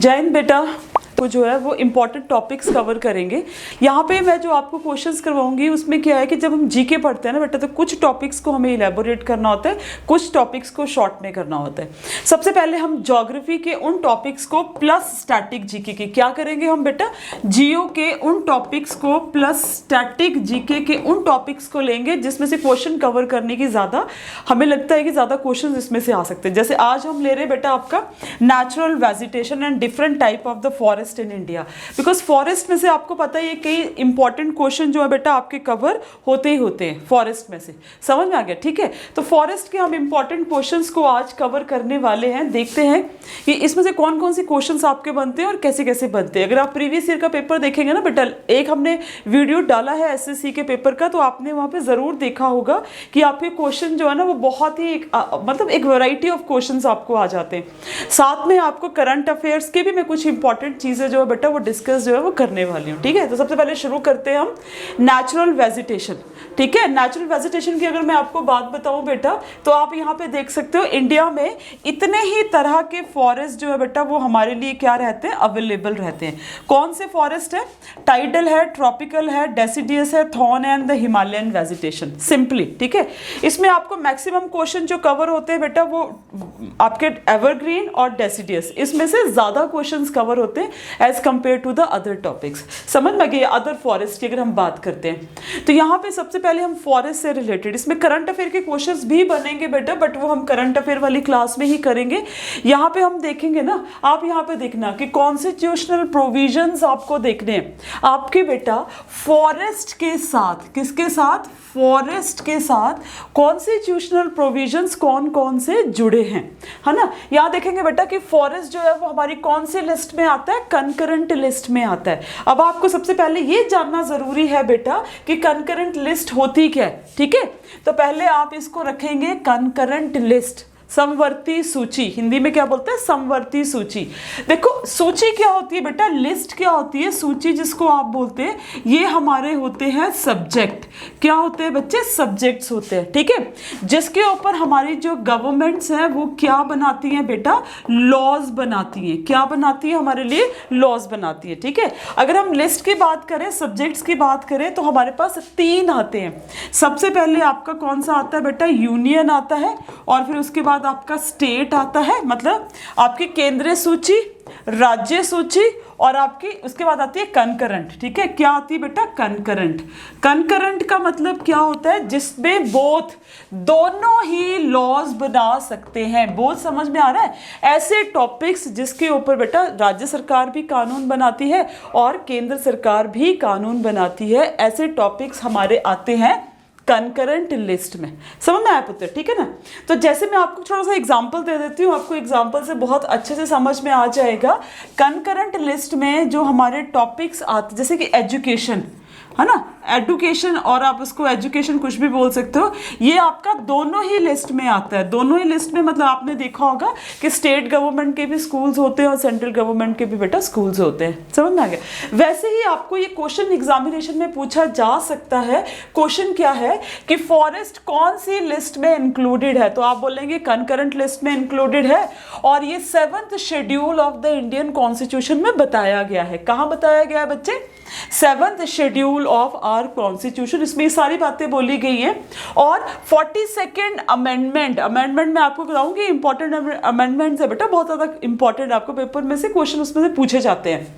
जैन बेटा तो जो है वो इम्पॉर्टेंट टॉपिक्स कवर करेंगे। यहाँ पे मैं जो आपको क्वेश्चंस करवाऊंगी उसमें क्या है कि जब हम जीके पढ़ते हैं ना बेटा, तो कुछ टॉपिक्स को हमें इलेबोरेट करना होता है, कुछ टॉपिक्स को शॉर्ट में करना होता है। सबसे पहले हम ज्योग्राफी के उन टॉपिक्स को प्लस स्टैटिक जीके के क्या करेंगे हम बेटा, जियो के उन टॉपिक्स को प्लस स्टैटिक जीके के उन टॉपिक्स को लेंगे जिसमें से क्वेश्चन कवर करने की ज़्यादा हमें लगता है कि ज़्यादा क्वेश्चन इसमें से आ सकते हैं। जैसे आज हम ले रहे हैं बेटा आपका natural vegetation and different type of the forest in India, because forest में से आपको पता है ये कई इंपॉर्टेंट क्वेश्चन जो है बेटा आपके कवर होते ही होते हैं फॉरेस्ट में से। समझ में आ गया? ठीक है, तो फॉरेस्ट के हम इंपॉर्टेंट क्वेश्चंस को आज कवर करने वाले हैं। देखते हैं कि इसमें से कौन कौन से क्वेश्चंस आपके बनते हैं और कैसे कैसे बनते हैं। अगर आप प्रीवियस ईयर का पेपर देखेंगे ना बेटा, एक हमने वीडियो डाला है एसएससी के पेपर का, तो आपने वहां पे जरूर देखा होगा कि आपके क्वेश्चन जो है ना वो बहुत ही मतलब एक वैरायटी ऑफ क्वेश्चंस आपको आ जाते हैं। साथ में आपको करंट अफेयर्स के भी मैं कुछ इंपॉर्टेंट चीजें जो है बेटा वो डिस्कस जो है वो करने वाली हूँ। ठीक है, तो सबसे पहले शुरू करते हैं हम नेचुरल वेजिटेशन। ठीक है, नेचुरल वेजिटेशन की अगर मैं आपको बात बताऊं बेटा, तो आप यहाँ पे देख सकते हो इंडिया में इतने ही तरह के फॉरेस्ट जो है बेटा वो हमारे लिए क्या रहते हैं, अवेलेबल रहते हैं। कौन से फॉरेस्ट है? टाइडल है, ट्रॉपिकल है, डेसिडियस है, thorn and the Himalayan vegetation, simply. ठीक है, इसमें आपको मैक्सिमम क्वेश्चन जो कवर होते हैं बेटा वो आपके एवरग्रीन और डेसिडियस, इसमें से ज्यादा क्वेश्चंस कवर होते हैं as compare to the other topics. समझ में गए? अदर फॉरेस्ट की अगर हम बात करते हैं तो यहाँ पे सबसे पहले हम फॉरेस्ट से रिलेटेड, इसमें करंट अफेयर के क्वेश्चंस भी बनेंगे बेटा, बट वो हम करंट अफेयर वाली क्लास में ही करेंगे। यहाँ पे हम देखेंगे ना, आप यहाँ पे देखना कि कॉन्स्टिट्यूशनल प्रोविजंस आपको देखने हैं आपके बेटा फॉरेस्ट के साथ, किसके साथ? फॉरेस्ट के साथ कॉन्स्टिट्यूशनल प्रोविजंस कौन कौन से जुड़े हैं, है ना। यहाँ देखेंगे बेटा कि फॉरेस्ट जो है वो हमारी कौन सी लिस्ट में आता है, कंकरेंट लिस्ट में आता है। अब आपको सबसे पहले ये जानना जरूरी है बेटा कि कंकरेंट लिस्ट होती क्या है। ठीक है, तो पहले आप इसको रखेंगे कंकरेंट लिस्ट, समवर्ती सूची, हिंदी में क्या बोलते हैं, समवर्ती सूची। देखो सूची क्या होती है बेटा, लिस्ट क्या होती है, सूची जिसको आप बोलते हैं, ये हमारे होते हैं सब्जेक्ट। क्या होते हैं बच्चे? सब्जेक्ट्स होते हैं। ठीक है, जिसके ऊपर हमारी जो गवर्नमेंट्स हैं वो क्या बनाती हैं बेटा, लॉज बनाती हैं। क्या बनाती है? हमारे लिए लॉज बनाती है। ठीक है, अगर हम लिस्ट की बात करें, सब्जेक्ट्स की बात करें, तो हमारे पास 3 आते हैं। सबसे पहले आपका कौन सा आता है बेटा, यूनियन आता है, और फिर उसके बाद आपका स्टेट आता है, मतलब आपकी केंद्रीय सूची, राज्य सूची, और आपकी उसके बाद आती है कंकरेंट। ठीक है, क्या आती है बेटा, कंकरेंट। कंकरेंट का मतलब क्या होता है, जिसमें बोथ, दोनों ही लॉज बना सकते हैं। बोथ समझ में आ रहा है? ऐसे टॉपिक्स जिसके ऊपर बेटा राज्य सरकार भी कानून बनाती है और केंद्र सरकार भी कानून बनाती है, ऐसे टॉपिक्स हमारे आते हैं कंकरेंट लिस्ट में। समझ में आया पुत्र? ठीक है ना। तो जैसे मैं आपको थोड़ा सा एग्जांपल दे देती हूँ, आपको एग्जांपल से बहुत अच्छे से समझ में आ जाएगा। कंकरेंट लिस्ट में जो हमारे टॉपिक्स आते, जैसे कि एजुकेशन, है ना, एडुकेशन, और आप उसको एजुकेशन कुछ भी बोल सकते हो, ये आपका दोनों ही लिस्ट में आता है। दोनों ही लिस्ट में मतलब आपने देखा होगा कि स्टेट गवर्नमेंट के भी स्कूल्स होते हैं और सेंट्रल गवर्नमेंट के भी बेटा स्कूल्स होते हैं। समझ में आ गया? वैसे ही आपको ये क्वेश्चन एग्जामिनेशन में पूछा जा सकता है। क्वेश्चन क्या है कि फॉरेस्ट कौन सी लिस्ट में इंक्लूडेड है, तो आप बोलेंगे कंकरेंट लिस्ट में इंक्लूडेड है, और ये 7th schedule of the Indian constitution में बताया गया है। कहाँ बताया गया है बच्चे? 7th schedule of our constitution, इसमें ये सारी बातें बोली गई हैं। और 42nd अमेंडमेंट, अमेंडमेंट मैं आपको बताऊंगी, इंपॉर्टेंट अमेंडमेंट्स है बेटा, बहुत ज्यादा इंपॉर्टेंट, आपको पेपर में से क्वेश्चन उसमें से पूछे जाते हैं।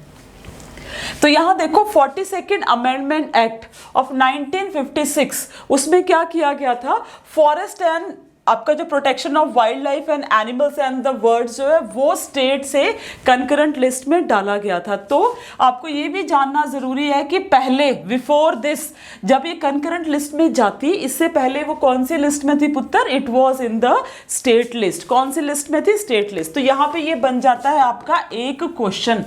तो यहां देखो 42nd अमेंडमेंट एक्ट ऑफ 1956, उसमें क्या किया गया था, फॉरेस्ट एंड आपका जो protection of wild life and animals and the words जो है वो स्टेट से कंकरेंट लिस्ट में डाला गया था। तो आपको ये भी जानना जरूरी है कि पहले, बिफोर दिस, जब ये कंकरेंट लिस्ट में जाती, इससे पहले वो कौन सी लिस्ट में थी पुत्र? It was in the state list. कौन सी लिस्ट में थी? State list. तो यहाँ पे ये बन जाता है आपका एक क्वेश्चन।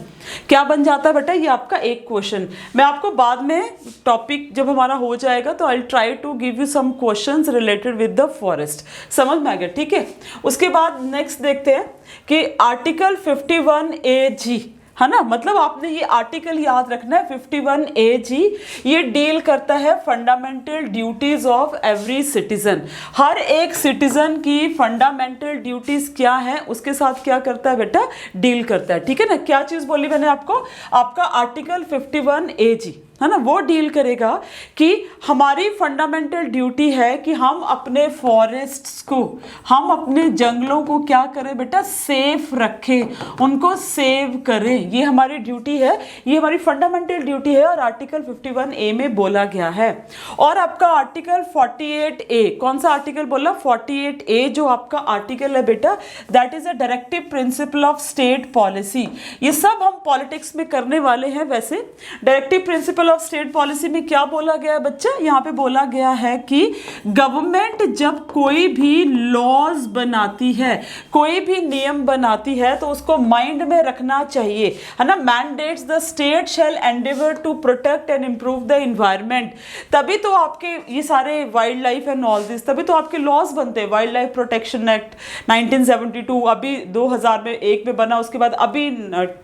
क्या बन जाता है बेटा? ये आपका एक क्वेश्चन। मैं आपको बाद में टॉपिक जब हमारा हो जाएगा तो I try to give you some questions related with the forest. समझ में आ गया? ठीक है, उसके बाद नेक्स्ट देखते हैं कि आर्टिकल 51AG, है ना, मतलब आपने ये आर्टिकल याद रखना है 51A जी, ये डील करता है fundamental duties of every citizen. हर एक सिटीजन की फंडामेंटल ड्यूटीज क्या है उसके साथ क्या करता है बेटा, डील करता है। ठीक है ना, क्या चीज बोली मैंने आपको, आपका आर्टिकल 51A जी, है ना, वो डील करेगा कि हमारी फंडामेंटल ड्यूटी है कि हम अपने फॉरेस्ट्स को, हम अपने जंगलों को क्या करें बेटा, सेफ रखें, उनको सेव करें, ये हमारी ड्यूटी है, ये हमारी फंडामेंटल ड्यूटी है और आर्टिकल 51A में बोला गया है। और आपका आर्टिकल 48A, कौन सा आर्टिकल बोला, 48A जो आपका आर्टिकल है बेटा, that is a directive principle of state policy. ये सब हम पॉलिटिक्स में करने वाले हैं। वैसे directive principle of state policy में क्या बोला गया है बच्चा, यहाँ पे बोला गया है कि गवर्नमेंट जब कोई भी लॉज बनाती है, कोई भी नियम बनाती है, तो उसको माइंड में रखना चाहिए, है ना, mandates the state shall endeavour to protect and improve the environment. तभी तो आपके ये सारे wild life and all this, तभी तो आपके लॉज बनते हैं। वाइल्ड लाइफ प्रोटेक्शन एक्ट 1972 अभी 2001 में बना, उसके बाद अभी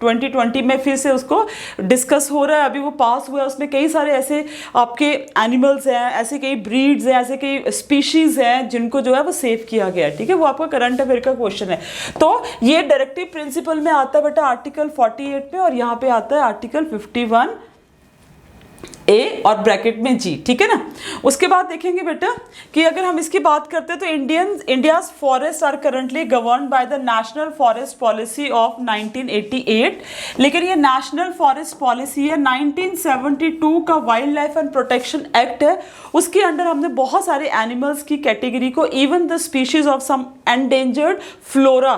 2020 में फिर से उसको डिस्कस हो रहा है, अभी वो पास हुआ है। उसमें कई सारे ऐसे आपके एनिमल्स हैं, ऐसे कई ब्रीड्स हैं, ऐसे कई स्पीशीज हैं जिनको जो है वो सेव किया गया है। ठीक है, वो आपका करंट अफेयर का क्वेश्चन है। तो ये डायरेक्टिव प्रिंसिपल में आता है बेटा आर्टिकल 48 में, और यहाँ पे आता है आर्टिकल 51A और ब्रैकेट में जी। ठीक है ना, उसके बाद देखेंगे बेटा कि अगर हम इसकी बात करते हैं तो India's forest are currently governed by the national forest policy of 1988, लेकिन ये नेशनल फॉरेस्ट पॉलिसी है 1972 का wild life and protection act है। उसके अंडर हमने बहुत सारे एनिमल्स की कैटेगरी को, even the species of some endangered flora,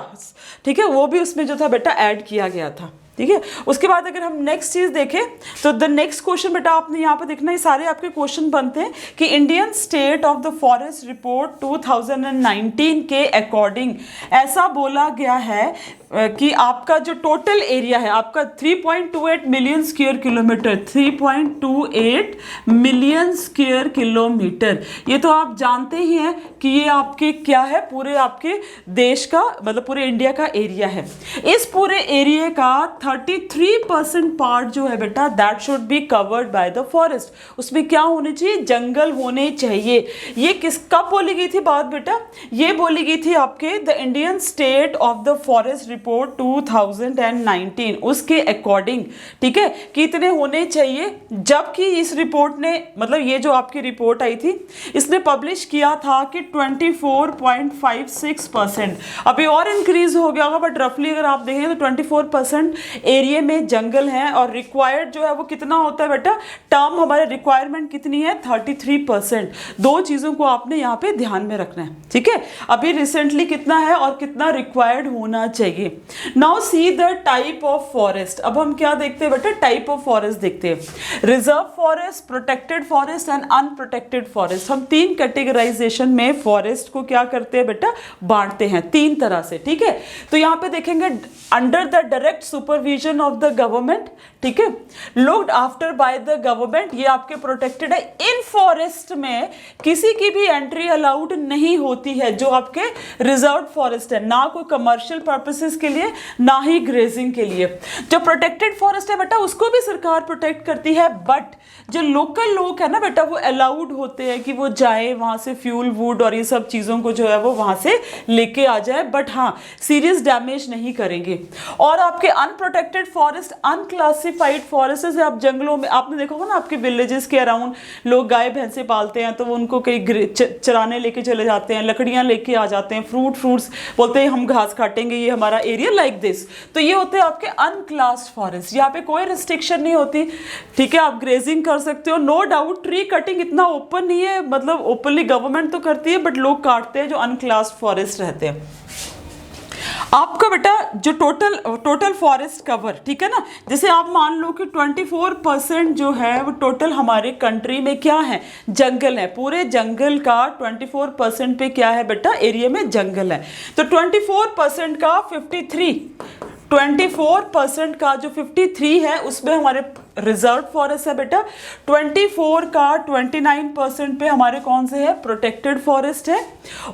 ठीक है, वो भी उसमें जो था बेटा ऐड किया गया था। ठीक है, उसके बाद अगर हम नेक्स्ट चीज देखें तो द नेक्स्ट क्वेश्चन बेटा आपने यहाँ पे देखना, ये सारे आपके क्वेश्चन बनते हैं कि Indian state of the forest report 2019 के अकॉर्डिंग ऐसा बोला गया है कि आपका जो टोटल एरिया है आपका 3.28 million square kilometre, 3.28 million square kilometre, ये तो आप जानते ही हैं कि ये आपके क्या है, पूरे आपके देश का, मतलब पूरे इंडिया का एरिया है। इस पूरे एरिया का 33% पार्ट जो है बेटा that should be covered by the forest. उसमें क्या होने चाहिए, जंगल होने चाहिए। ये किस कब बोली गई थी बात बेटा, ये बोली गई थी आपके the Indian state of the forest report 2019 उसके अकॉर्डिंग। ठीक है, कि इतने होने चाहिए, जबकि इस रिपोर्ट ने, मतलब ये जो आपकी रिपोर्ट आई थी इसने पब्लिश किया था कि 24.56%, अभी और इंक्रीज हो गया होगा, बट रफली अगर आप देखें तो 24% एरिया में जंगल है। और रिक्वायर्ड जो है वो कितना होता है बेटा, टर्म हमारे रिक्वायरमेंट कितनी है, 33%। दो चीजों को आपने यहाँ पे ध्यान में रखना है। ठीक है, अभी रिसेंटली कितना है और कितना रिक्वायर्ड होना चाहिए। Now see the type of forest. अब हम क्या देखते हैं बेटा, टाइप ऑफ फॉरेस्ट देखते हैं, reserve forest, protected forest and unprotected forest. हम तीन कैटेगराइजेशन में फॉरेस्ट को क्या करते हैं बेटा, बांटते हैं तीन तरह से। ठीक है, तो यहाँ पे देखेंगे under the direct supervision of the government, ठीक है, looked after by the government, ये आपके प्रोटेक्टेड है। इन फॉरेस्ट में किसी की भी एंट्री अलाउड नहीं होती है, जो आपके रिजर्व फॉरेस्ट है, ना कोई कमर्शियल पर्पसेस के लिए ना ही ग्रेजिंग के लिए। जो प्रोटेक्टेड फॉरेस्ट है बेटा उसको भी सरकार प्रोटेक्ट करती है, बट जो लोकल लोग है ना बेटा वो अलाउड होते हैं कि वो जाए वहां से फ्यूल वुड और ये सब चीजों को जो है वो वहां से लेके आ जाए, बट हाँ सीरियस डैमेज नहीं करेंगे। और आपके अनप्रोटेक्टेड फॉरेस्ट, अनक्लासिफाइड फॉरेस्ट, जैसे आप जंगलों में आपने देखा होगा ना, आपके विलेजेस के अराउंड लोग गाय भैंसे पालते हैं, तो वो उनको कहीं चराने लेके चले जाते हैं, लकड़ियां लेके आ जाते हैं, फ्रूट्स बोलते हैं हम घास काटेंगे, ये हमारा एरिया लाइक दिस। तो ये होते हैं आपके अनक्लास्ड फॉरेस्ट, यहाँ पे कोई रिस्ट्रिक्शन नहीं होती। ठीक है, आप ग्रेजिंग कर सकते हो, नो डाउट। ट्री कटिंग इतना ओपन नहीं है, मतलब ओपनली गवर्नमेंट तो करती है बट लोग काटते हैं जो अनक्लास्ड फॉरेस्ट रहते हैं। आपका बेटा जो टोटल फॉरेस्ट कवर, ठीक है ना, जैसे आप मान लो कि 24% जो है वो टोटल हमारे कंट्री में क्या है, जंगल है। पूरे जंगल का 24% पे क्या है बेटा, एरिया में जंगल है। तो 24% का 24% का जो 53 है उसमें हमारे रिजर्व फॉरेस्ट है बेटा। 24 का 29% पे हमारे कौन से है, प्रोटेक्टेड फॉरेस्ट है।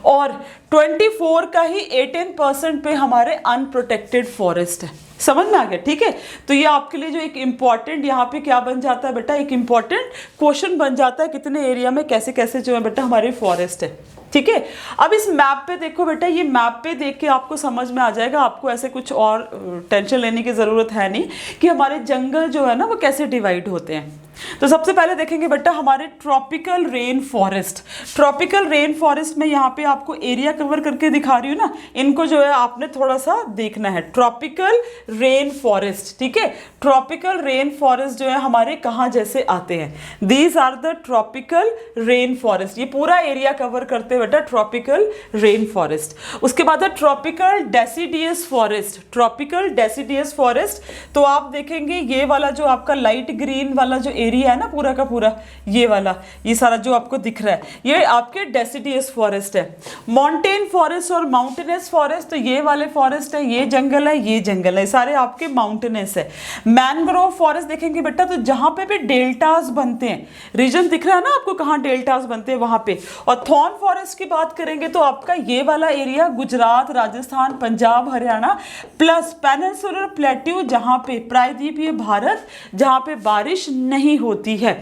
और 24 का ही 18% पे हमारे अनप्रोटेक्टेड फॉरेस्ट है। समझ में आ गया, ठीक है। तो ये आपके लिए जो एक इंपॉर्टेंट यहाँ पे क्या बन जाता है बेटा, एक इंपॉर्टेंट क्वेश्चन बन जाता है, कितने एरिया में कैसे कैसे जो है बेटा हमारी फॉरेस्ट है, ठीक है। अब इस मैप पे देखो बेटा, ये मैप पे देख के आपको समझ में आ जाएगा, आपको ऐसे कुछ और टेंशन लेने की ज़रूरत है नहीं कि हमारे जंगल जो है ना वो कैसे डिवाइड होते हैं। तो सबसे पहले देखेंगे बेटा हमारे tropical rain forest. Tropical rain forest में यहाँ पे आपको एरिया कवर करके दिखा रही हूँ ना, इनको जो है आपने थोड़ा सा देखना है। ट्रॉपिकल रेन फॉरेस्ट, ठीक है। ट्रॉपिकल रेन फॉरेस्ट जो है हमारे कहाँ जैसे आते हैं, these are the tropical rain forest. ये पूरा एरिया कवर करते हैं बेटा ट्रॉपिकल रेन फॉरेस्ट। उसके बाद है tropical deciduous forest. Tropical deciduous forest, तो आप देखेंगे ये वाला जो आपका लाइट ग्रीन वाला जो एरिया है ना पूरा का पूरा, ये वाला, ये सारा जो आपको दिख रहा है, ये आपके डेसिडियस फॉरेस्ट है। माउंटेन फॉरेस्ट और माउंटेनस फॉरेस्ट, तो ये वाले फॉरेस्ट है, ये जंगल है, ये जंगल है, सारे आपके माउंटेनस है। मैनग्रोव फॉरेस्ट देखेंगे बेटा, तो जहां पे भी डेल्टास बनते हैं, रीजन दिख रहा है ना आपको कहाँ डेल्टास बनते हैं वहां पे। और थॉर्न फॉरेस्ट की बात करेंगे तो आपका ये वाला area Gujarat, Rajasthan, Punjab, Haryana plus peninsular plateau, जहां पे प्रायद्वीपीय भारत, जहां पे बारिश नहीं होती है,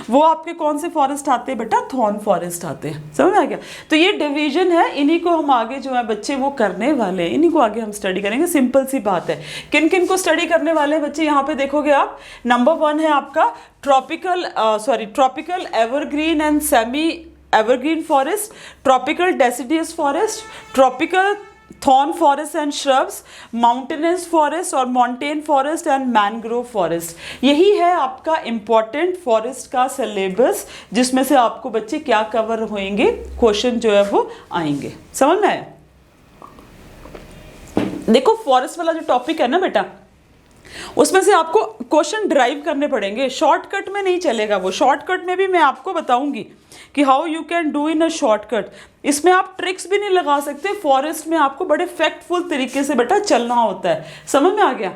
वो आपके कौन से फॉरेस्ट आते हैं बेटा, थॉर्न फॉरेस्ट आते हैं। समझ में आ गया। तो ये डिवीजन है, इन्हीं को हम आगे जो है बच्चे वो करने वाले हैं, इन्हीं को आगे हम स्टडी करेंगे। सिंपल सी बात है। किन किन को स्टडी करने वाले हैं बच्चे, यहाँ पे देखोगे आप, नंबर 1 है आपका tropical evergreen and semi evergreen forest, tropical deciduous forest, tropical thorn forest and shrubs, mountainous forest और mountain forest and mangrove forest. यही है आपका इंपॉर्टेंट फॉरेस्ट का सिलेबस, जिसमें से आपको बच्चे क्या कवर होंगे, क्वेश्चन जो है वो आएंगे। समझ में आया। देखो फॉरेस्ट वाला जो टॉपिक है ना बेटा, उसमें से आपको क्वेश्चन ड्राइव करने पड़ेंगे, शॉर्टकट में नहीं चलेगा वो। शॉर्टकट में भी मैं आपको बताऊंगी कि how you can do in a shortcut. इसमें आप ट्रिक्स भी नहीं लगा सकते, फॉरेस्ट में आपको बड़े फैक्टफुल तरीके से बेटा चलना होता है। समझ में आ गया।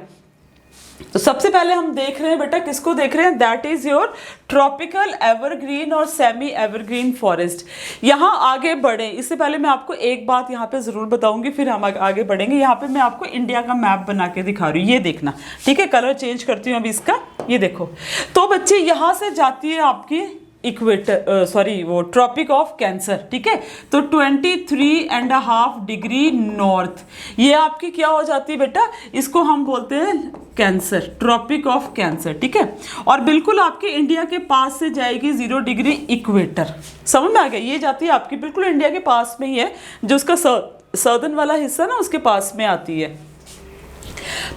तो सबसे पहले हम देख रहे हैं बेटा, किसको देख रहे हैं, that is your tropical evergreen और सेमी एवरग्रीन फॉरेस्ट। यहाँ आगे बढ़े इससे पहले मैं आपको एक बात यहाँ पे जरूर बताऊंगी, फिर हम आगे बढ़ेंगे। यहाँ पे मैं आपको इंडिया का मैप बना के दिखा रही हूँ, ये देखना, ठीक है। कलर चेंज करती हूँ अभी इसका, ये देखो। तो बच्चे यहाँ से जाती है आपकी इक्वेटर, वो ट्रॉपिक ऑफ कैंसर, ठीक है। तो 23.5 डिग्री नॉर्थ, ये आपकी क्या हो जाती है बेटा, इसको हम बोलते हैं कैंसर, ट्रॉपिक ऑफ कैंसर, ठीक है। और बिल्कुल आपके इंडिया के पास से जाएगी 0 डिग्री इक्वेटर। समझ में आ गया। ये जाती है आपकी बिल्कुल इंडिया के पास में ही है, जो उसका सर्दर्न वाला हिस्सा ना उसके पास में आती है।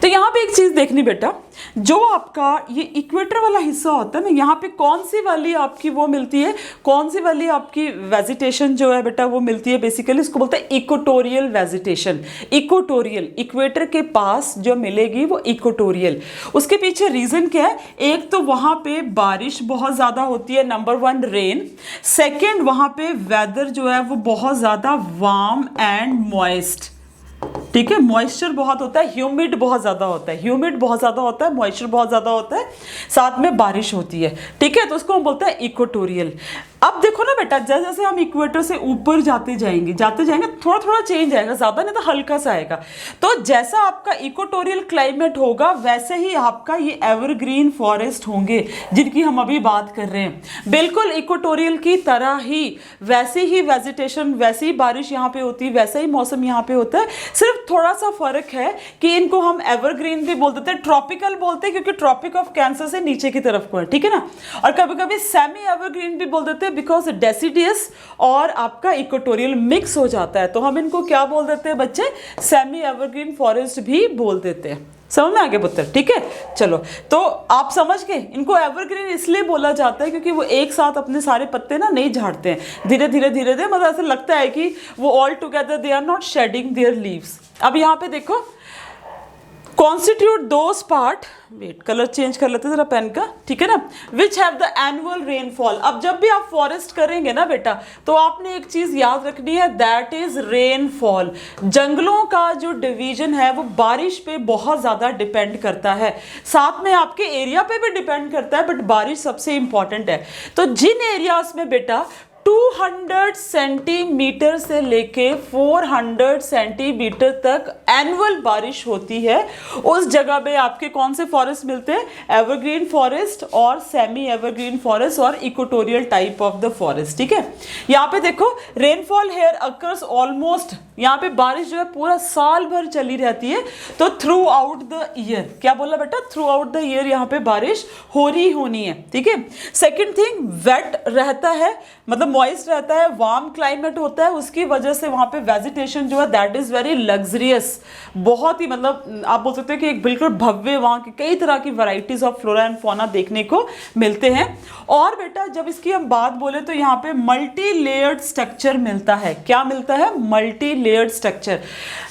तो यहाँ पे एक चीज देखनी बेटा, जो आपका ये इक्वेटर वाला हिस्सा होता है ना, यहाँ पे कौन सी वाली आपकी वो मिलती है, कौन सी वाली आपकी वेजिटेशन जो है बेटा वो मिलती है, बेसिकली इसको बोलते हैं इक्वेटोरियल वेजिटेशन। इक्वेटोरियल, इक्वेटर के पास जो मिलेगी वो इक्वेटोरियल। उसके पीछे रीजन क्या है, एक तो वहाँ पे बारिश बहुत ज़्यादा होती है, नंबर 1 रेन, सेकेंड वहाँ पे वेदर जो है वो बहुत ज़्यादा वार्म एंड मॉइस्ट, ठीक है। मॉइस्चर बहुत होता है, ह्यूमिड बहुत ज़्यादा होता है, ह्यूमिड बहुत ज़्यादा होता है, मॉइस्चर बहुत ज़्यादा होता है, साथ में बारिश होती है, ठीक है। तो उसको हम बोलते हैं इक्वेटोरियल। अब देखो ना बेटा, जैसे जैसे हम इक्वेटर से ऊपर जाते जाएंगे थोड़ा थोड़ा चेंज आएगा, ज़्यादा नहीं तो हल्का सा आएगा। तो जैसा आपका इक्वेटोरियल क्लाइमेट होगा वैसे ही आपका ये एवरग्रीन फॉरेस्ट होंगे जिनकी हम अभी बात कर रहे हैं। बिल्कुल इक्वेटोरियल की तरह ही, वैसे ही वेजिटेशन, वैसी ही बारिश यहाँ पे होती है, वैसा ही मौसम यहाँ पे होता है। सिर्फ थोड़ा सा फर्क है कि इनको हम एवरग्रीन भी बोल देते हैं, ट्रॉपिकल बोलते हैं क्योंकि ट्रॉपिक ऑफ कैंसर से नीचे की तरफ को है, ठीक है ना। और कभी कभी सेमी एवरग्रीन भी बोल देते हैं, बिकॉज डेसिडियस और आपका इक्वेटोरियल मिक्स हो जाता है, तो हम इनको क्या बोल देते हैं बच्चे, सेमी एवरग्रीन फॉरेस्ट भी बोल देते हैं। समझ में आ गया पुत्र, ठीक है। चलो, तो आप समझ गए, इनको एवरग्रीन इसलिए बोला जाता है क्योंकि वो एक साथ अपने सारे पत्ते ना नहीं झाड़ते हैं, धीरे धीरे मतलब ऐसा लगता है कि वो all together they are not shedding their leaves. अब यहाँ पे देखो, constitute those part, wait colour change कर लेते जरा पेन का, ठीक है ना, which have the annual rainfall. अब जब भी आप फॉरेस्ट करेंगे ना बेटा, तो आपने एक चीज याद रखनी है, दैट इज रेनफॉल। जंगलों का जो डिवीजन है वो बारिश पे बहुत ज्यादा डिपेंड करता है, साथ में आपके एरिया पे भी डिपेंड करता है, बट बारिश सबसे इंपॉर्टेंट है। तो जिन एरियाज में बेटा 200 सेंटीमीटर से लेके 400 सेंटीमीटर तक एनुअल बारिश होती है। उस जगह पे आपके कौन से फॉरेस्ट मिलते हैं? एवरग्रीन फॉरेस्ट और सेमी एवरग्रीन फॉरेस्ट और equatorial type of the forest. ठीक है, यहाँ पे देखो रेनफॉल हेयर अकर्स ऑलमोस्ट, यहाँ पे बारिश जो है पूरा साल भर चली रहती है। तो थ्रू आउट द ईयर, क्या बोला बेटा? थ्रू आउट द ईयर यहाँ पे बारिश हो रही होनी है। ठीक है, सेकेंड थिंग, वेट रहता है, मतलब मॉइस्ट रहता है, वार्म क्लाइमेट होता है, उसकी वजह से वहां पे वेजिटेशन जो है दैट इज वेरी लग्जरियस, बहुत ही मतलब आप बोल सकते हो कि एक बिल्कुल भव्य, वहां की कई तरह की varieties of flora and fauna देखने को मिलते हैं। और बेटा जब इसकी हम बात बोले तो यहाँ पे मल्टी लेयर्ड स्ट्रक्चर मिलता है। क्या मिलता है? Multi layered structure.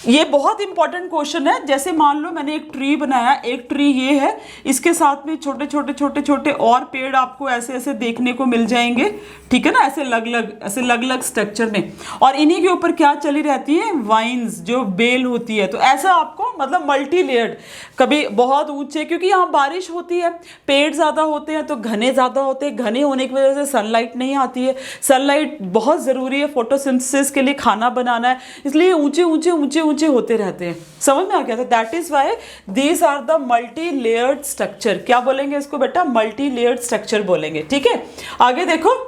ये बहुत इंपॉर्टेंट क्वेश्चन है। जैसे मान लो मैंने एक ट्री बनाया, एक ट्री ये है, इसके साथ में छोटे छोटे छोटे छोटे और पेड़ आपको ऐसे ऐसे देखने को मिल जाएंगे। ठीक है ना, ऐसे अलग अलग स्ट्रक्चर में, और इन्हीं के ऊपर क्या चली रहती है? वाइन्स, जो बेल होती है। तो ऐसा आपको मतलब मल्टी लेयर्ड, कभी बहुत ऊंचे, क्योंकि यहाँ बारिश होती है, पेड़ ज्यादा होते हैं तो घने ज्यादा होते हैं, घने होने की वजह से सनलाइट नहीं आती है। सनलाइट बहुत जरूरी है फोटोसिंथेसिस के लिए, खाना बनाना है, इसलिए ऊंचे ऊंचे ऊंचे ऊंचे होते रहते हैं। समझ में आ गया? तो that is why these are the multi layered structure. क्या बोलेंगे इसको बेटा? मल्टी लेयर्ड स्ट्रक्चर बोलेंगे। ठीक है, आगे देखो,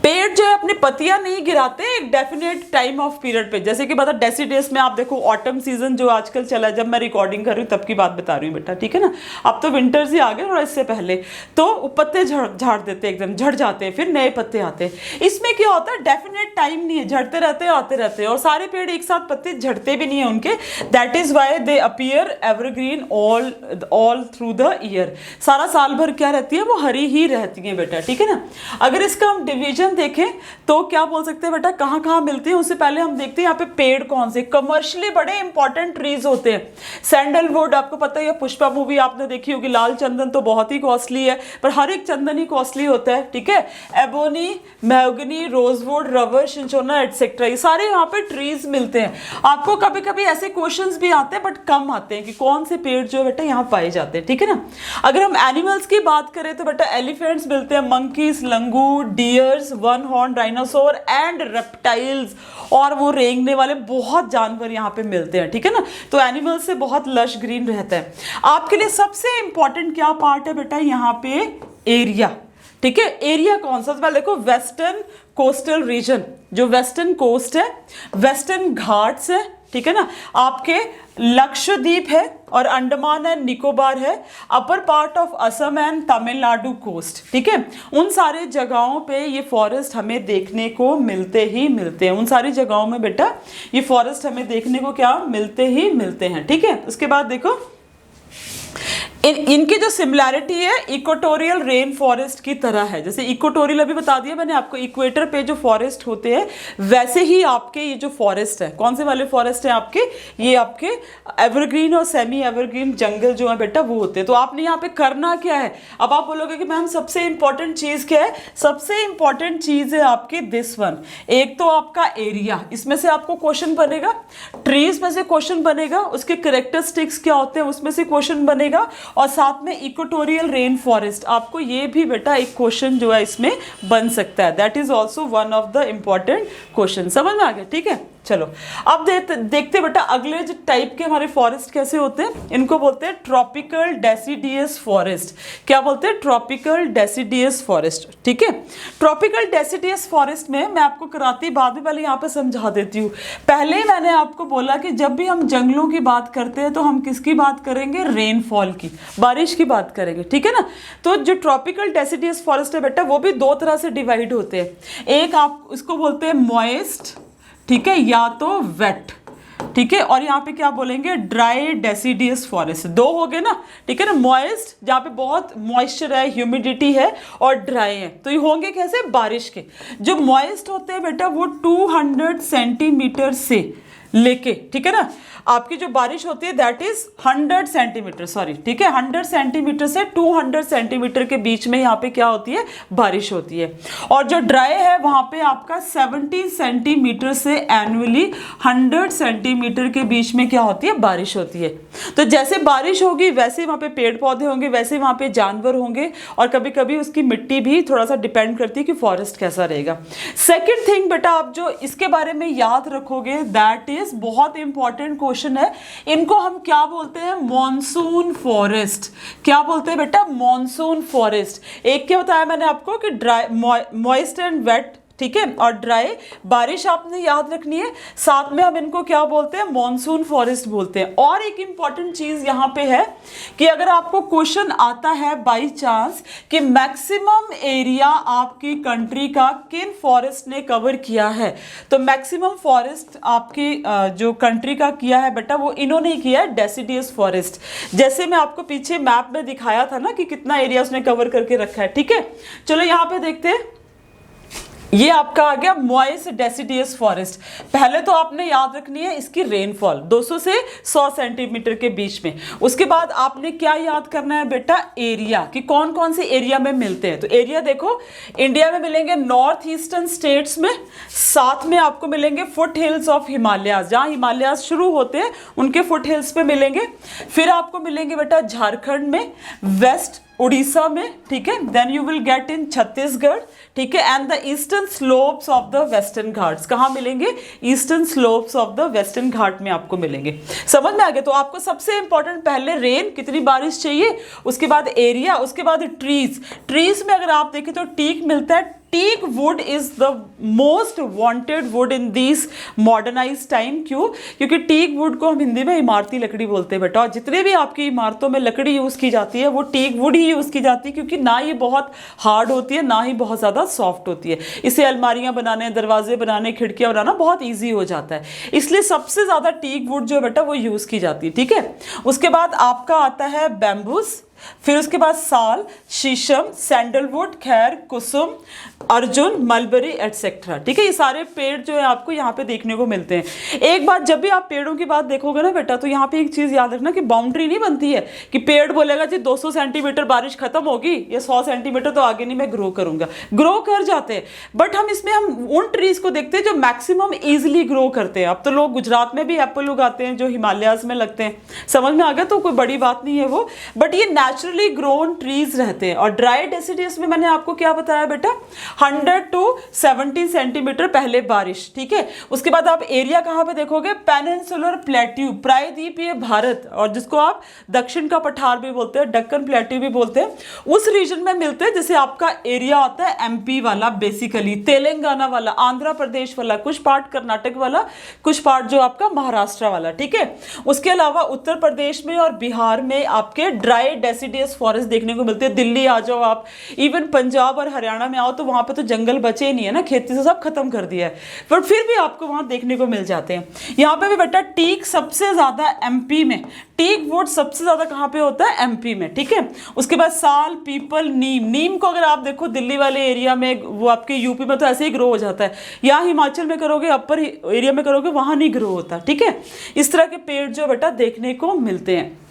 पेड़ जो है अपनी पत्तियां नहीं गिराते एक डेफिनेट टाइम ऑफ पीरियड पे, जैसे कि बता डेसिडेस में आप देखो ऑटम सीजन जो आजकल चला है, जब मैं रिकॉर्डिंग कर रही हूँ तब की बात बता रही हूँ बेटा। ठीक है ना, अब तो विंटर्स ही आ गए और इससे पहले तो पत्ते झाड़ देते, एकदम झड़ जाते हैं, फिर नए पत्ते आते हैं। इसमें क्या होता है? डेफिनेट टाइम नहीं है, झड़ते रहते हैं, आते रहते हैं, और सारे पेड़ एक साथ पत्ते झड़ते भी नहीं है उनके। That is why they appear evergreen all through the year. सारा साल भर क्या रहती है? वो हरी ही रहती है बेटा। ठीक है ना, अगर इसका हम डिवीजन देखें तो क्या बोल सकते हैं बेटा, कहां कहां मिलते हैं? उससे पहले हम देखते हैं यहाँ पे पेड़ कौन से कमर्शियली बड़े इंपॉर्टेंट ट्रीज होते हैं। सैंडलवुड, आपको पता है, पुष्पा मूवी आपने देखी होगी, लाल चंदन तो बहुत ही कॉस्टली है, पर हर एक चंदन ही कॉस्टली होता है। ठीक है, ebony, mahogany, rosewood, rubber, cinchona etcetera, ये सारे यहाँ पे ट्रीज मिलते हैं। आपको कभी कभी ऐसे क्वेश्चंस भी आते हैं, बट कम आते हैं कि कौन से पेड़ जो है बेटा यहाँ पाए जाते हैं। ठीक है ना, अगर हम एनिमल्स की बात करें तो बेटा एलिफेंट्स मिलते हैं, monkeys, langur, dears, one horn dinosaur and reptiles, और वो रेंगने वाले बहुत जानवर यहाँ पे मिलते हैं। ठीक है ना, तो एनिमल से बहुत लश ग्रीन रहता है। आपके लिए सबसे इंपॉर्टेंट क्या पार्ट है बेटा यहाँ पे? एरिया। ठीक है, एरिया कौन सा? पहले देखो, वेस्टर्न कोस्टल रीजन, जो वेस्टर्न कोस्ट है, वेस्टर्न घाट्स है, ठीक है ना, आपके लक्षद्वीप है और अंडमान एंड निकोबार है, upper part of Assam and Tamil Nadu coast. ठीक है, उन सारे जगहों पे ये फॉरेस्ट हमें देखने को मिलते ही मिलते हैं। उन सारी जगहों में बेटा ये फॉरेस्ट हमें देखने को क्या मिलते ही मिलते हैं। ठीक है, उसके बाद देखो इनकी जो सिमिलैरिटी है इक्वेटोरियल रेन फॉरेस्ट की तरह है। जैसे इक्वेटोरियल अभी बता दिया मैंने आपको, इक्वेटर पे जो फॉरेस्ट होते हैं वैसे ही आपके ये जो फॉरेस्ट है, कौन से वाले फॉरेस्ट है आपके? ये आपके एवरग्रीन और सेमी एवरग्रीन जंगल जो है बेटा वो होते हैं। तो आपने यहाँ पे करना क्या है? अब आप बोलोगे कि मैम सबसे इंपॉर्टेंट चीज क्या है? सबसे इंपॉर्टेंट चीज है आपके दिस वन। एक तो आपका एरिया, इसमें से आपको क्वेश्चन बनेगा, ट्रीज में से क्वेश्चन बनेगा, उसके कैरेक्टरिस्टिक्स क्या होते हैं उसमें से क्वेश्चन बनेगा, और साथ में इक्वेटोरियल रेन फॉरेस्ट, आपको ये भी बेटा एक क्वेश्चन जो है इसमें बन सकता है। That is also one of the important question. समझ में आ गया? ठीक है, चलो अब देखते बेटा अगले जो टाइप के हमारे फॉरेस्ट कैसे होते हैं। इनको बोलते हैं ट्रॉपिकल डेसिडियस फॉरेस्ट। क्या बोलते हैं? Tropical deciduous forest. ठीक है, ट्रॉपिकल डेसिडियस फॉरेस्ट में मैं आपको कराती बाद में, पहले यहाँ पे समझा देती हूँ। पहले मैंने आपको बोला कि जब भी हम जंगलों की बात करते हैं तो हम किसकी बात करेंगे? रेनफॉल की, बारिश की बात करेंगे। ठीक है ना, तो जो ट्रॉपिकल डेसिडियस फॉरेस्ट है बेटा वो भी दो तरह से डिवाइड होते हैं। एक आप इसको बोलते हैं मॉइस्ट, ठीक है, या तो वेट। ठीक है, और यहाँ पे क्या बोलेंगे? Dry deciduous forest. दो हो गए ना, ठीक है ना, मॉइस्ट जहाँ पे बहुत मॉइस्चर है, ह्यूमिडिटी है, और ड्राई है। तो ये होंगे कैसे? बारिश के। जो मॉइस्ट होते हैं बेटा वो 200 सेंटीमीटर से लेके, ठीक है ना, आपकी जो बारिश होती है दैट इज 100 सेंटीमीटर, सॉरी, ठीक है, 100 सेंटीमीटर से 200 सेंटीमीटर के बीच में यहाँ पे क्या होती है, बारिश होती है। और जो ड्राई है वहां पे आपका 70 सेंटीमीटर से एनुअली 100 सेंटीमीटर के बीच में क्या होती है, बारिश होती है। तो जैसे बारिश होगी वैसे वहां पे पेड़ पौधे होंगे, वैसे वहां पे जानवर होंगे, और कभी कभी उसकी मिट्टी भी थोड़ा सा डिपेंड करती है कि फॉरेस्ट कैसा रहेगा। सेकेंड थिंग बेटा आप जो इसके बारे में याद रखोगे दैट इज बहुत इंपॉर्टेंट क्वेश्चन है, इनको हम क्या बोलते हैं, मॉनसून फॉरेस्ट। क्या बोलते हैं बेटा, मॉनसून फॉरेस्ट। एक क्या बताया मैंने आपको कि ड्राई, मॉइस्ट एंड वेट, ठीक है, और ड्राई, बारिश आपने याद रखनी है, साथ में हम इनको क्या बोलते हैं, मॉनसून फॉरेस्ट बोलते हैं। और एक इंपॉर्टेंट चीज यहां पे है कि अगर आपको क्वेश्चन आता है बाय चांस कि मैक्सिमम एरिया आपकी कंट्री का किन फॉरेस्ट ने कवर किया है, तो मैक्सिमम फॉरेस्ट आपकी जो कंट्री का किया है बेटा वो इन्होंने किया है, डेसिडियस फॉरेस्ट। जैसे मैं आपको पीछे मैप में दिखाया था ना कि कितना एरिया उसने कवर करके रखा है, ठीक है। चलो यहां पे देखते हैं, ये आपका आ गया मॉइस्ट डेसिडियस फॉरेस्ट। पहले तो आपने याद रखनी है इसकी रेनफॉल 200 से 100 सेंटीमीटर के बीच में। उसके बाद आपने क्या याद करना है बेटा, एरिया, कि कौन कौन से एरिया में मिलते हैं। तो एरिया देखो, इंडिया में मिलेंगे नॉर्थ ईस्टर्न स्टेट्स में, साथ में आपको मिलेंगे फुट हिल्स ऑफ हिमालयाज, जहां हिमालयाज शुरू होते हैं उनके फुट हिल्स पे मिलेंगे। फिर आपको मिलेंगे बेटा झारखंड में, वेस्ट उड़ीसा में, ठीक है, then you will get in Chhattisgarh, ठीक है, and the eastern slopes of the western Ghats. कहाँ मिलेंगे, eastern slopes of the western Ghat में आपको मिलेंगे। समझ में आ गया। तो आपको सबसे इंपॉर्टेंट पहले रेन, कितनी बारिश चाहिए, उसके बाद एरिया, उसके बाद ट्रीज। ट्रीज में अगर आप देखें तो टीक मिलता है। Teak wood is the most wanted wood in this modernize time. क्यों, क्योंकि टीक वुड को हम हिंदी में इमारती लकड़ी बोलते हैं बेटा, और जितने भी आपकी इमारतों में लकड़ी यूज की जाती है वो टीक वुड ही यूज की जाती है, क्योंकि ना ये बहुत हार्ड होती है ना ही बहुत ज्यादा सॉफ्ट होती है। इसे अलमारियां बनाने, दरवाजे बनाने, खिड़कियां बनाना बहुत ईजी हो जाता है, इसलिए सबसे ज्यादा टीक वुड जो है बेटा वो यूज की जाती है, ठीक है। उसके बाद आपका आता है बैम्बूस, फिर उसके बाद साल, शीशम, सैंडलवुड, खैर, कुसुम, अर्जुन, मलबरी एटसेट्रा, ठीक है। ये सारे पेड़ जो है आपको यहाँ पे देखने को मिलते हैं। एक बात, जब भी आप पेड़ों की बात देखोगे ना बेटा, तो यहाँ पे एक चीज याद रखना कि बाउंड्री नहीं बनती है कि पेड़ बोलेगा जी 200 सेंटीमीटर बारिश खत्म होगी, या 100 सेंटीमीटर तो आगे नहीं मैं ग्रो करूंगा। ग्रो कर जाते हैं, बट हम उन ट्रीज को देखते हैं जो मैक्सिमम इजिली ग्रो करते हैं। अब तो लोग गुजरात में भी एप्पल उगाते हैं जो हिमालयाज में लगते हैं, समझ में आ गया। तो कोई बड़ी बात नहीं है वो, बट ये नेचुरली ग्रोन ट्रीज रहते हैं। और ड्राई डेसिडियस में मैंने आपको क्या बताया बेटा, 100 to 70 सेंटीमीटर पहले बारिश, ठीक है। उसके बाद आप एरिया कहां पे देखोगे, पेनिनसुलर प्लेट्यू, प्रायद्वीपीय भारत, और जिसको आप दक्षिण का पठार भी बोलते हैं, दक्कन प्लेट्यू भी बोलते हैं, उस रीजन में मिलते हैं। जैसे आपका एरिया आता है एमपी वाला, बेसिकली तेलंगाना वाला, आंध्र प्रदेश वाला, कुछ पार्ट कर्नाटक वाला, कुछ पार्ट जो आपका महाराष्ट्र वाला, ठीक है। उसके अलावा उत्तर प्रदेश में और बिहार में आपके ड्राई डेसिडियस फॉरेस्ट देखने को मिलते हैं। दिल्ली आ जाओ आप, इवन पंजाब और हरियाणा में आओ तो वहां पे तो जंगल बचे ही नहीं है ना, खेती से सब खत्म कर दिया है, पर फिर भी आपको वहां देखने को मिल जाते हैं। यहाँ पे भी बेटा टीक सबसे ज्यादा एमपी में, टीक वुड सबसे ज्यादा कहां पे होता है, एमपी में, ठीक है। उसके बाद साल, पीपल, नीम। नीम को अगर आप देखो दिल्ली वाले एरिया में, वो आपके यूपी में तो ऐसे ही ग्रो हो जाता है, या हिमाचल में करोगे, अपर एरिया में करोगे, वहां नहीं ग्रो होता, ठीक है। इस तरह के पेड़ जो बेटा देखने को मिलते हैं।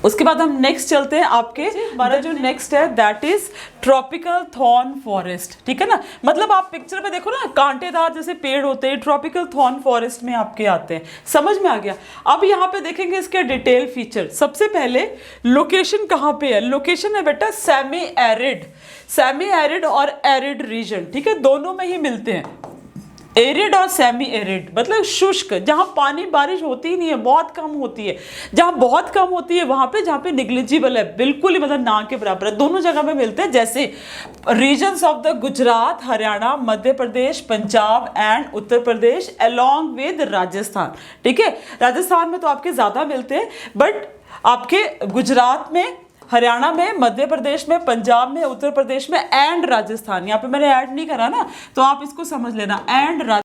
उसके बाद हम नेक्स्ट चलते हैं, आपके हमारा जो नेक्स्ट है that is tropical thorn forest, ठीक है ना। मतलब आप पिक्चर में देखो ना, कांटेदार जैसे पेड़ होते हैं, ट्रॉपिकल थॉर्न फॉरेस्ट में आपके आते हैं। समझ में आ गया। अब यहाँ पे देखेंगे इसके डिटेल फीचर। सबसे पहले लोकेशन कहाँ पे है, लोकेशन है बेटा सेमी एरिड, सेमी एरिड और एरिड रीजन, ठीक है, दोनों में ही मिलते हैं। एरिड और सेमी एरिड मतलब शुष्क, जहां पानी बारिश होती ही नहीं है, बहुत कम होती है। जहां बहुत कम होती है वहां पे, जहां पे निग्लिजिबल है, बिल्कुल ही मतलब ना के बराबर है, दोनों जगह में मिलते हैं। जैसे regions of the Gujarat, Haryana, Madhya Pradesh, Punjab and Uttar Pradesh along with Rajasthan, ठीक है। राजस्थान में तो आपके ज्यादा मिलते हैं, बट आपके गुजरात में, हरियाणा में, मध्य प्रदेश में, पंजाब में, उत्तर प्रदेश में एंड राजस्थान। यहाँ पे मैंने ऐड नहीं करा ना, तो आप इसको समझ लेना, एंड